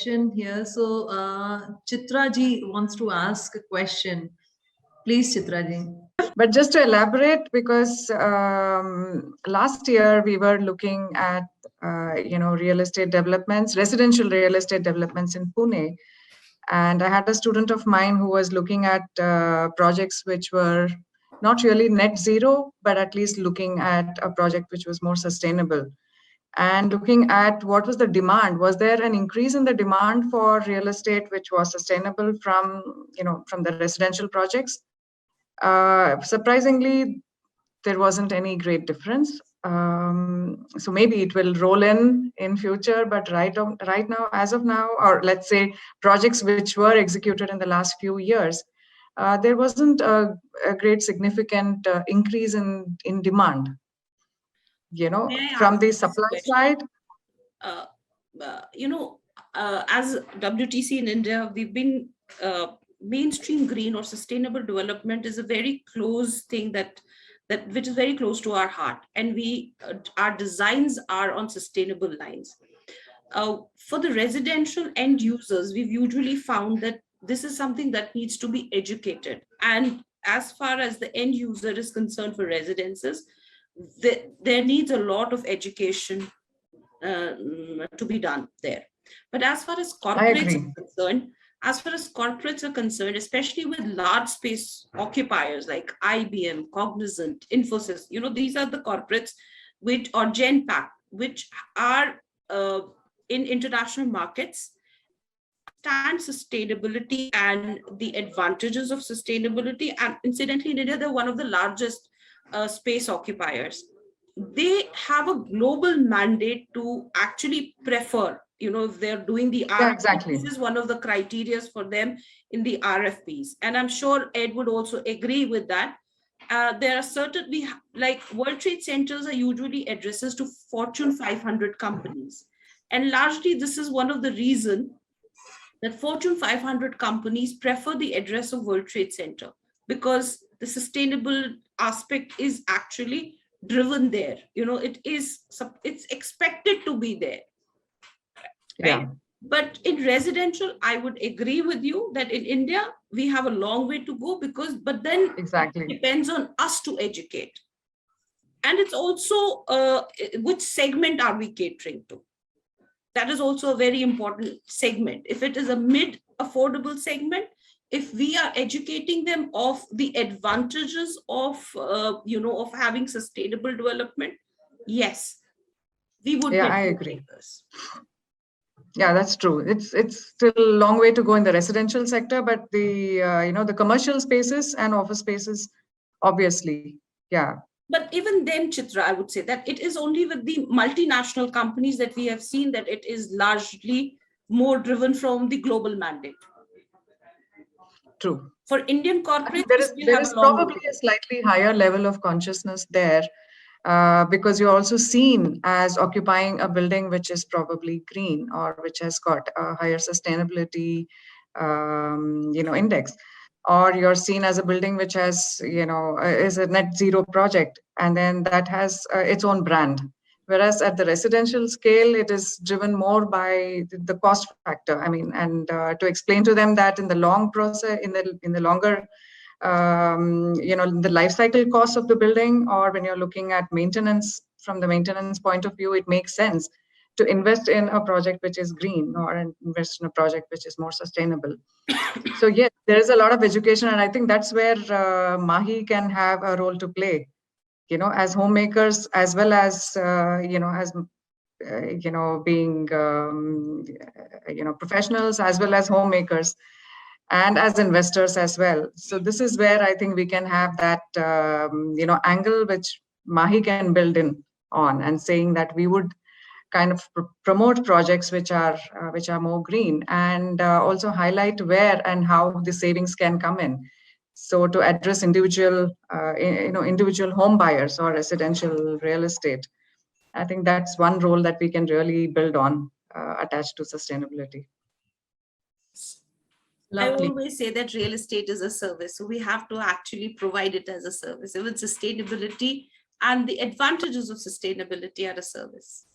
question here. So Chitra ji wants to ask a question. Please, Chitra ji. But just to elaborate, because last year we were looking at real estate developments, residential real estate developments in Pune, and I had a student of mine who was looking at projects which were not really net zero, but at least looking at a project which was more sustainable. And looking at what was the demand, was there an increase in the demand for real estate which was sustainable from the residential projects? Surprisingly, there wasn't any great difference. So maybe it will roll in future, but right now, as of now, or let's say projects which were executed in the last few years, there wasn't a great significant increase in demand. From the supply side. As WTC in India, we've been mainstream green or sustainable development is a very close thing that which is very close to our heart, and our designs are on sustainable lines. For the residential end users, we've usually found that this is something that needs to be educated, and as far as the end user is concerned for residences, there needs a lot of education to be done there. But as far as corporates are concerned, especially with large space occupiers like IBM, Cognizant, Infosys, these are the corporates or Genpact, which are in international markets, understand sustainability and the advantages of sustainability. And incidentally, in India, they're one of the largest space occupiers. They have a global mandate to actually prefer, if they're doing the RFPs, exactly. This is one of the criteria for them in the RFPs. And I'm sure Ed would also agree with that. There are certainly, like World Trade Centers are usually addresses to Fortune 500 companies. And largely, this is one of the reasons that Fortune 500 companies prefer the address of World Trade Center, because the sustainable aspect is actually driven there. It's expected to be there. Right? Yeah. But in residential, I would agree with you that in India, we have a long way to go but then exactly. It depends on us to educate. And it's also which segment are we catering to? That is also a very important segment. If it is a mid-affordable segment, if we are educating them of the advantages of having sustainable development, yes, we would. Yeah, I agree. Yeah, that's true. It's still a long way to go in the residential sector, but the the commercial spaces and office spaces, obviously, yeah. But even then, Chitra, I would say that it is only with the multinational companies that we have seen that it is largely more driven from the global mandate. True. For Indian corporates, there is probably a slightly higher level of consciousness there, because you're also seen as occupying a building which is probably green or which has got a higher sustainability, index, or you're seen as a building which has, is a net zero project, and then that has its own brand. Whereas at the residential scale, it is driven more by the cost factor. I mean, and to explain to them that in the long process, in the longer, the life cycle cost of the building, or when you're looking at maintenance from the maintenance point of view, it makes sense to invest in a project which is green or invest in a project which is more sustainable. So yes, there is a lot of education, and I think that's where MAHI can have a role to play, as homemakers, as well as, being, professionals, as well as homemakers, and as investors as well. So this is where I think we can have that, angle which MAHI can build in on, and saying that we would kind of promote projects which are more green, and also highlight where and how the savings can come in. So to address individual home buyers or residential real estate, I think that's one role that we can really build on, attached to sustainability. Lovely. I always say that real estate is a service, so we have to actually provide it as a service. Even sustainability and the advantages of sustainability are a service.